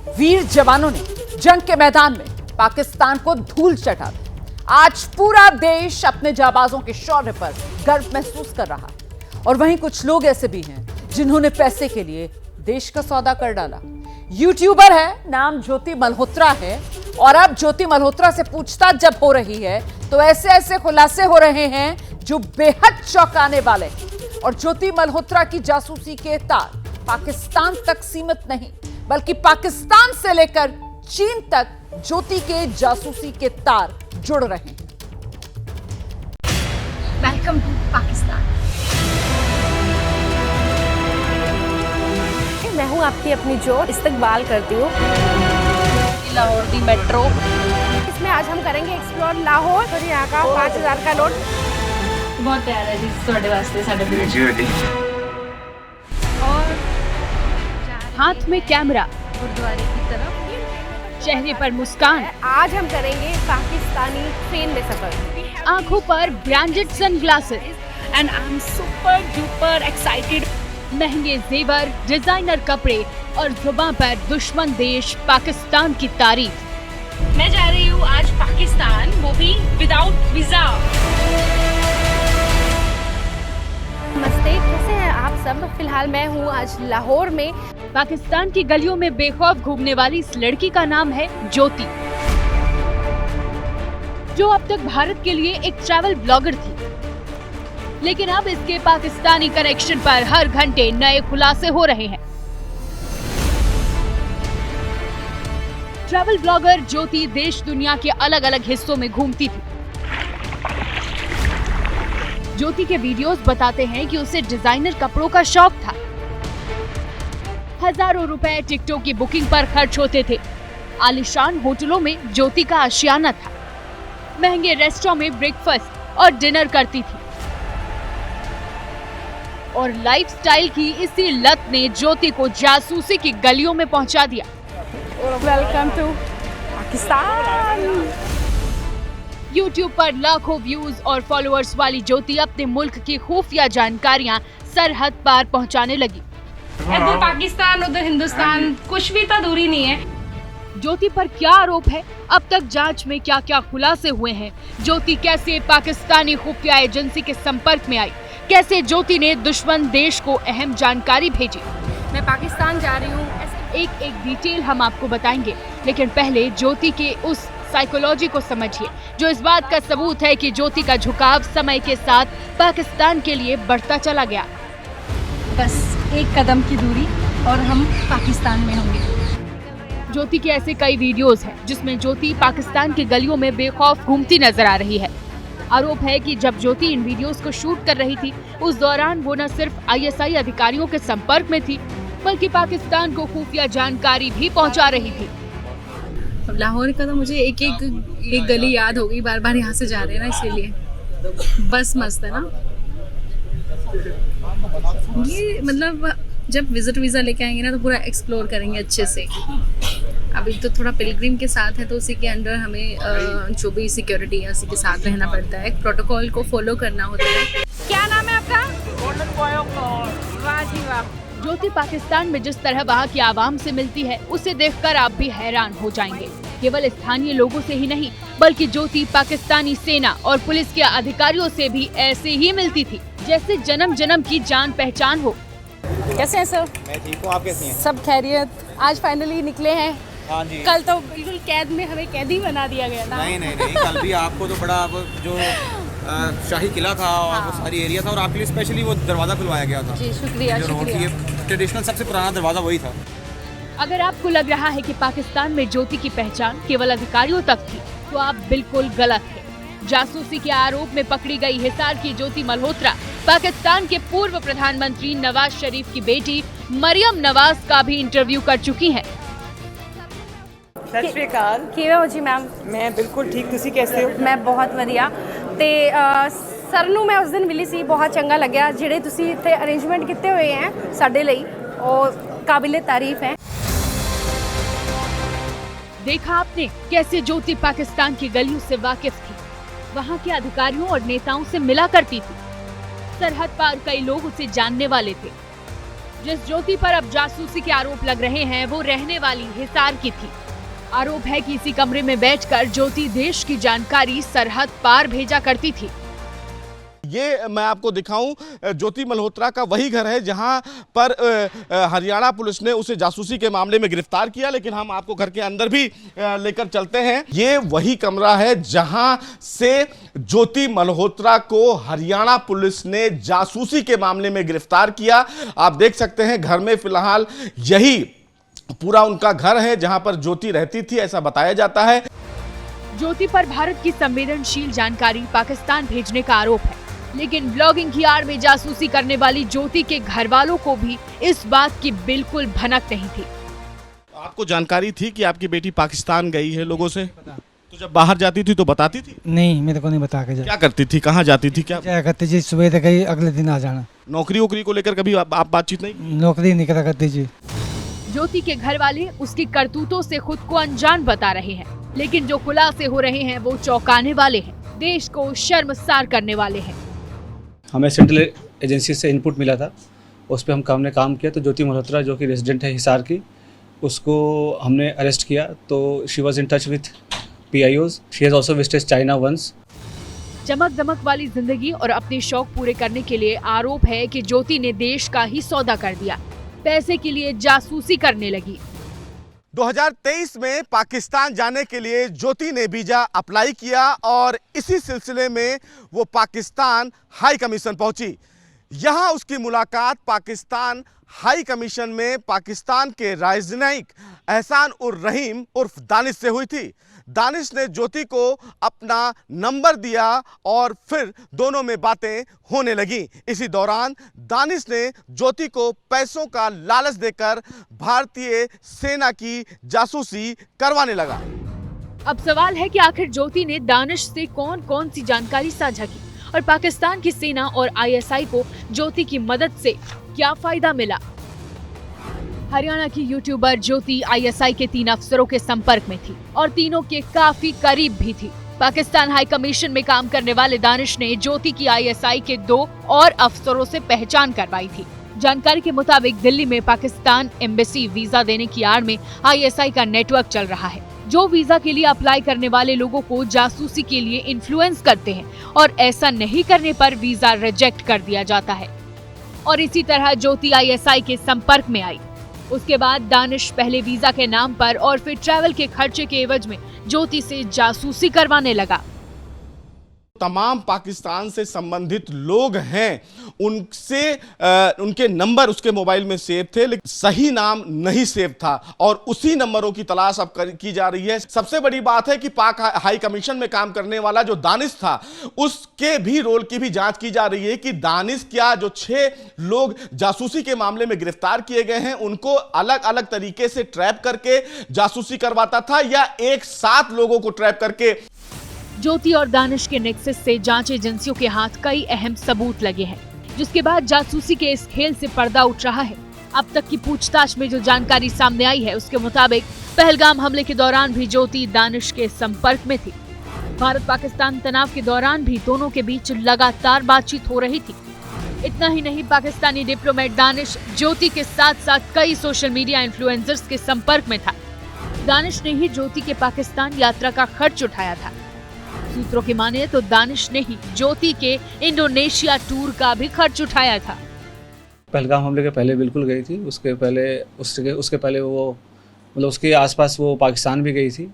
वीर जवानों ने जंग के मैदान में पाकिस्तान को धूल चटा दी। आज पूरा देश अपने जाबाजों के शौर्य पर गर्व महसूस कर रहा है और वहीं कुछ लोग ऐसे भी हैं जिन्होंने पैसे के लिए देश का सौदा कर डाला। यूट्यूबर है, नाम ज्योति मल्होत्रा है और अब ज्योति मल्होत्रा से पूछताछ जब हो रही है तो ऐसे ऐसे खुलासे हो रहे हैं जो बेहद चौंकाने वाले हैं। और ज्योति मल्होत्रा की जासूसी के तार पाकिस्तान तक सीमित नहीं बल्कि पाकिस्तान से लेकर चीन तक ज्योति के जासूसी के तार जुड़ रहे हैं। Welcome to Pakistan. मैं हूँ आपकी अपनी जो इस्तकबाल करती हूँ लाहौर दी मेट्रो। इसमें आज हम करेंगे एक्सप्लोर लाहौर और यहाँ का 5000 का नोट बहुत प्यारा है जी ਤੁਹਾਡੇ ਵਾਸਤੇ ਸਾਡੇ ਵੀਡੀਓ। और हाथ में कैमरा, गुरुद्वारे की तरफ, चेहरे पर मुस्कान, आज हम करेंगे पाकिस्तानी ट्रेन में सफर। आंखों पर branded sunglasses, and I am super duper excited. महंगे जेवर, डिजाइनर कपड़े और जुबान पर दुश्मन देश पाकिस्तान की तारीफ। मैं जा रही हूँ आज पाकिस्तान, वो भी विदाउट वीजा। नमस्ते, कैसे हैं आप सब? फिलहाल मैं हूँ आज लाहौर में। पाकिस्तान की गलियों में बेखौफ घूमने वाली इस लड़की का नाम है ज्योति, जो अब तक भारत के लिए एक ट्रैवल ब्लॉगर थी। लेकिन अब इसके पाकिस्तानी कनेक्शन पर हर घंटे नए खुलासे हो रहे हैं। ट्रैवल ब्लॉगर ज्योति देश दुनिया के अलग अलग हिस्सों में घूमती थी। ज्योति के वीडियोस बताते हैं कि उसे डिजाइनर कपड़ों का शौक था। हजारों रुपए टिकटों की बुकिंग पर खर्च होते थे। आलीशान होटलों में ज्योति का आशियाना था। महंगे रेस्टोरेंट में ब्रेकफास्ट और डिनर करती थी। और लाइफस्टाइल की इसी लत ने ज्योति को जासूसी की गलियों में पहुंचा दिया। Welcome to Pakistan. YouTube पर लाखों व्यूज और फॉलोअर्स वाली ज्योति अपने मुल्क की खुफिया जानकारियां सरहद पार पहुंचाने लगी। इधर पाकिस्तान उधर हिंदुस्तान, कुछ भी तो दूरी नहीं है। ज्योति पर क्या आरोप है, अब तक जांच में क्या क्या खुलासे हुए हैं, ज्योति कैसे पाकिस्तानी खुफिया एजेंसी के संपर्क में आई, कैसे ज्योति ने दुश्मन देश को अहम जानकारी भेजी, मैं पाकिस्तान जा रही हूँ। एक एक डिटेल हम आपको बताएंगे। लेकिन पहले ज्योति के उस साइकोलॉजी को समझिए जो इस बात का सबूत है कि ज्योति का झुकाव समय के साथ पाकिस्तान के लिए बढ़ता चला गया। बस एक कदम की दूरी और हम पाकिस्तान में होंगे। ज्योति के ऐसे कई वीडियोस हैं जिसमें ज्योति पाकिस्तान की गलियों में बेखौफ घूमती नजर आ रही है। आरोप है कि जब ज्योति इन वीडियोस को शूट कर रही थी उस दौरान वो न सिर्फ ISI अधिकारियों के संपर्क में थी बल्कि पाकिस्तान को खुफिया जानकारी भी पहुंचा रही थी। लाहौर का तो मुझे एक गली याद हो गई, बार बार यहाँ से जा रहे हैं ना, इसीलिए बस मस्त है ना। ये मतलब जब विजिट वीज़ा लेके आएंगे ना तो पूरा एक्सप्लोर करेंगे अच्छे से। अभी तो थोड़ा पिलग्रिम के साथ है तो उसी के अंडर हमें जो भी सिक्योरिटी है उसी के साथ रहना पड़ता है, प्रोटोकॉल को फॉलो करना होता है। क्या नाम है आपका? वाह जी वाह। ज्योति पाकिस्तान में जिस तरह वहाँ की आवाम से मिलती है उसे देखकर आप भी हैरान हो जाएंगे। केवल स्थानीय लोगों से ही नहीं बल्कि ज्योति पाकिस्तानी सेना और पुलिस के अधिकारियों से भी ऐसे ही मिलती थी जैसे जन्म जन्म की जान पहचान हो। कैसे हैं सर? मैं ठीक हूँ, आप कैसी हैं? सब खैरियत। आज फाइनली निकले हैं। हाँ जी। कल तो बिल्कुल कैद में हमें कैदी बना दिया गया था। नहीं, कल भी आपको तो बड़ा जो शाही किला था और वो सारी एरिया था और आपके लिए स्पेशली वो दरवाज़ा खुलवाया गया था। जी शुक्रिया जो रोड की शुक्रिया। ट्रेडिशनल सबसे पुराना दरवाज़ा वही था। अगर आपको लग रहा है कि पाकिस्तान में ज्योति की पहचान केवल अधिकारियों तक थी तो आप बिल्कुल गलत है। जासूसी के आरोप में पकड़ी गई हिसार की ज्योति मल्होत्रा पाकिस्तान के पूर्व प्रधानमंत्री नवाज शरीफ की बेटी मरियम नवाज का भी इंटरव्यू कर चुकी हैं। सत श्री अकाल। किਵੇਂ ਹੋ ਜੀ ਮੈਮ? मैं बिल्कुल ठीक, ਤੁਸੀਂ कैसे हो? ਮੈਂ ਬਹੁਤ ਵਧੀਆ ਤੇ ਸਰ ਨੂੰ ਮੈਂ ਉਸ ਦਿਨ ਮਿਲੀ ਸੀ, ਬਹੁਤ ਚੰਗਾ ਲੱਗਿਆ। ਜਿਹੜੇ ਤੁਸੀਂ ਇੱਥੇ ਅਰੇਂਜਮੈਂਟ ਕੀਤੇ ਹੋਏ ਹੈ ਸਾਡੇ ਲਈ ਉਹ ਕਾबिल तारीफ है। देखा आपने कैसे ज्योति पाकिस्तान की गलियों से वाकिफ थी, वहाँ के अधिकारियों और नेताओं से मिला करती थी। सरहद पार कई लोग उसे जानने वाले थे। जिस ज्योति पर अब जासूसी के आरोप लग रहे हैं वो रहने वाली हिसार की थी। आरोप है कि इसी कमरे में बैठकर ज्योति देश की जानकारी सरहद पार भेजा करती थी। ये मैं आपको दिखाऊं, ज्योति मल्होत्रा का वही घर है जहां पर हरियाणा पुलिस ने उसे जासूसी के मामले में गिरफ्तार किया, लेकिन हम आपको घर के अंदर भी लेकर चलते हैं। ये वही कमरा है जहां से ज्योति मल्होत्रा को हरियाणा पुलिस ने जासूसी के मामले में गिरफ्तार किया। आप देख सकते हैं घर में फिलहाल यही पूरा उनका घर है जहां पर ज्योति रहती थी, ऐसा बताया जाता है। ज्योति पर भारत की संवेदनशील जानकारी पाकिस्तान भेजने का आरोप है, लेकिन ब्लॉगिंग की आड़ में जासूसी करने वाली ज्योति के घर वालों को भी इस बात की बिल्कुल भनक नहीं थी। आपको जानकारी थी कि आपकी बेटी पाकिस्तान गई है लोगों से? तो जब बाहर जाती थी तो बताती थी? नहीं, मेरे को नहीं बता के क्या करती थी, कहाँ जाती थी, क्या करती जी? सुबह तक गई, अगले दिन आ जाना। नौकरी वोकरी को लेकर कभी आप बातचीत नहीं? नौकरी नहीं करा करती जी। ज्योति के घर वाले उसकी करतूतों से खुद को अनजान बता रहे हैं, लेकिन जो खुलासे हो रहे हैं वो चौंकाने वाले हैं, देश को शर्मसार करने वाले हैं। हमें सेंट्रल एजेंसी से इनपुट मिला था, उस पर हमने काम किया। तो ज्योति मल्होत्रा जो कि रेजिडेंट है हिसार की, उसको हमने अरेस्ट किया। तो she was in touch with PIOs। She has also visited China once. चमक दमक वाली जिंदगी और अपने शौक पूरे करने के लिए आरोप है कि ज्योति ने देश का ही सौदा कर दिया, पैसे के लिए जासूसी करने लगी। 2023 में पाकिस्तान जाने के लिए ज्योति ने वीजा अप्लाई किया और इसी सिलसिले में वो पाकिस्तान हाई कमीशन पहुंची। यहां उसकी मुलाकात पाकिस्तान हाई कमीशन में पाकिस्तान के राजनयिक एहसान उर रहीम उर्फ दानिश से हुई थी। दानिश ने ज्योति को अपना नंबर दिया और फिर दोनों में बातें होने लगी। इसी दौरान दानिश ने ज्योति को पैसों का लालच देकर भारतीय सेना की जासूसी करवाने लगा। अब सवाल है कि आखिर ज्योति ने दानिश से कौन कौन सी जानकारी साझा की और पाकिस्तान की सेना और ISI को ज्योति की मदद से क्या फायदा मिला। हरियाणा की यूट्यूबर ज्योति ISI के 3 अफसरों के संपर्क में थी और तीनों के काफी करीब भी थी। पाकिस्तान हाई कमीशन में काम करने वाले दानिश ने ज्योति की ISI के 2 और अफसरों से पहचान करवाई थी। जानकारी के मुताबिक दिल्ली में पाकिस्तान एम्बेसी वीजा देने की आड़ में ISI का नेटवर्क चल रहा है, जो वीजा के लिए अप्लाई करने वाले लोगों को जासूसी के लिए इन्फ्लुएंस करते हैं और ऐसा नहीं करने पर वीजा रिजेक्ट कर दिया जाता है। और इसी तरह ज्योति ISI के संपर्क में आई। उसके बाद दानिश पहले वीजा के नाम पर और फिर ट्रैवल के खर्चे के एवज में ज्योति से जासूसी करवाने लगा। तमाम पाकिस्तान से संबंधित लोग हैं, उनसे उनके नंबर उसके मोबाइल में सेव थे, लेकिन सही नाम नहीं सेव था और उसी नंबरों की तलाश अब की जा रही है। सबसे बड़ी बात है कि पाक हाई कमीशन में काम करने वाला जो दानिश था, उसके भी रोल की भी जांच की जा रही है कि दानिश क्या जो 6 लोग जासूसी के मामले में गिरफ्तार किए गए हैं उनको अलग अलग तरीके से ट्रैप करके जासूसी करवाता था या एक साथ लोगों को ट्रैप करके। ज्योति और दानिश के नेक्सस से जांच एजेंसियों के हाथ कई अहम सबूत लगे हैं, जिसके बाद जासूसी के इस खेल से पर्दा उठ रहा है। अब तक की पूछताछ में जो जानकारी सामने आई है उसके मुताबिक पहलगाम हमले के दौरान भी ज्योति दानिश के संपर्क में थी। भारत पाकिस्तान तनाव के दौरान भी दोनों के बीच लगातार बातचीत हो रही थी। इतना ही नहीं, पाकिस्तानी डिप्लोमेट दानिश ज्योति के साथ साथ कई सोशल मीडिया इन्फ्लुएंसर्स के संपर्क में था। दानिश ने ही ज्योति के पाकिस्तान यात्रा का खर्च उठाया था। सूत्रों की माने तो दानिश ने ही ज्योति के इंडोनेशिया टूर का भी खर्च उठाया था। पहलगाम हमले के पहले बिल्कुल गई थी, उसके पहले वो मतलब उसके आसपास वो पाकिस्तान भी गई थी।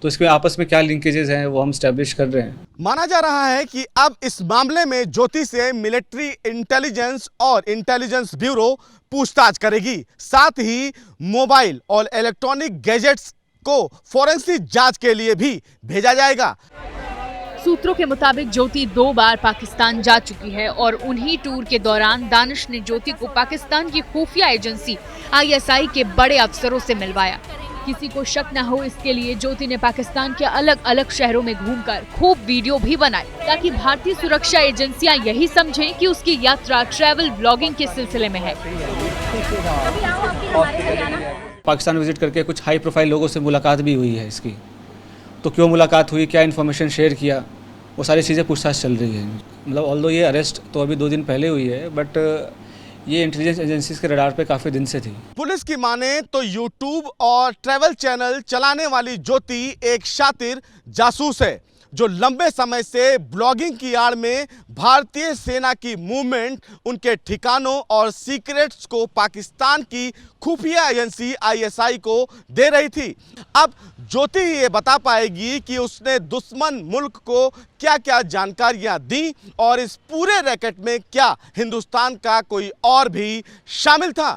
तो इसमें आपस में क्या लिंकेजेस हैं वो हम स्टैब्लिश कर रहे हैं। माना जा रहा है कि अब इस मामले में ज्योति से मिलिट्री इंटेलिजेंस और इंटेलिजेंस ब्यूरो पूछताछ करेगी। साथ ही मोबाइल और इलेक्ट्रॉनिक गैजेट्स को फोरेंसिक जांच के लिए भी भेजा जाएगा। सूत्रों के मुताबिक ज्योति 2 बार पाकिस्तान जा चुकी है और उन्हीं टूर के दौरान दानिश ने ज्योति को पाकिस्तान की खुफिया एजेंसी ISI के बड़े अफसरों से मिलवाया। किसी को शक न हो इसके लिए ज्योति ने पाकिस्तान के अलग अलग शहरों में घूमकर खूब वीडियो भी बनाई, ताकि भारतीय सुरक्षा एजेंसियां यही समझें कि उसकी यात्रा ट्रैवल ब्लॉगिंग के सिलसिले में है। पाकिस्तान विजिट करके कुछ हाई प्रोफाइल लोगों से मुलाकात भी हुई है इसकी। तो क्यों मुलाकात हुई, क्या इन्फॉर्मेशन शेयर किया, वो सारी चीज़ें पूछताछ चल रही है। मतलब ऑल्दो ये अरेस्ट तो अभी 2 दिन पहले हुई है, बट ये इंटेलिजेंस एजेंसीज के रडार पे काफ़ी दिन से थी। पुलिस की माने तो यूट्यूब और ट्रैवल चैनल चलाने वाली ज्योति एक शातिर जासूस है जो लंबे समय से ब्लॉगिंग की आड़ में भारतीय सेना की मूवमेंट, उनके ठिकानों और सीक्रेट्स को पाकिस्तान की खुफिया एजेंसी आईएसआई को दे रही थी। अब ज्योति ही ये बता पाएगी कि उसने दुश्मन मुल्क को क्या क्या जानकारियां दी और इस पूरे रैकेट में क्या हिंदुस्तान का कोई और भी शामिल था।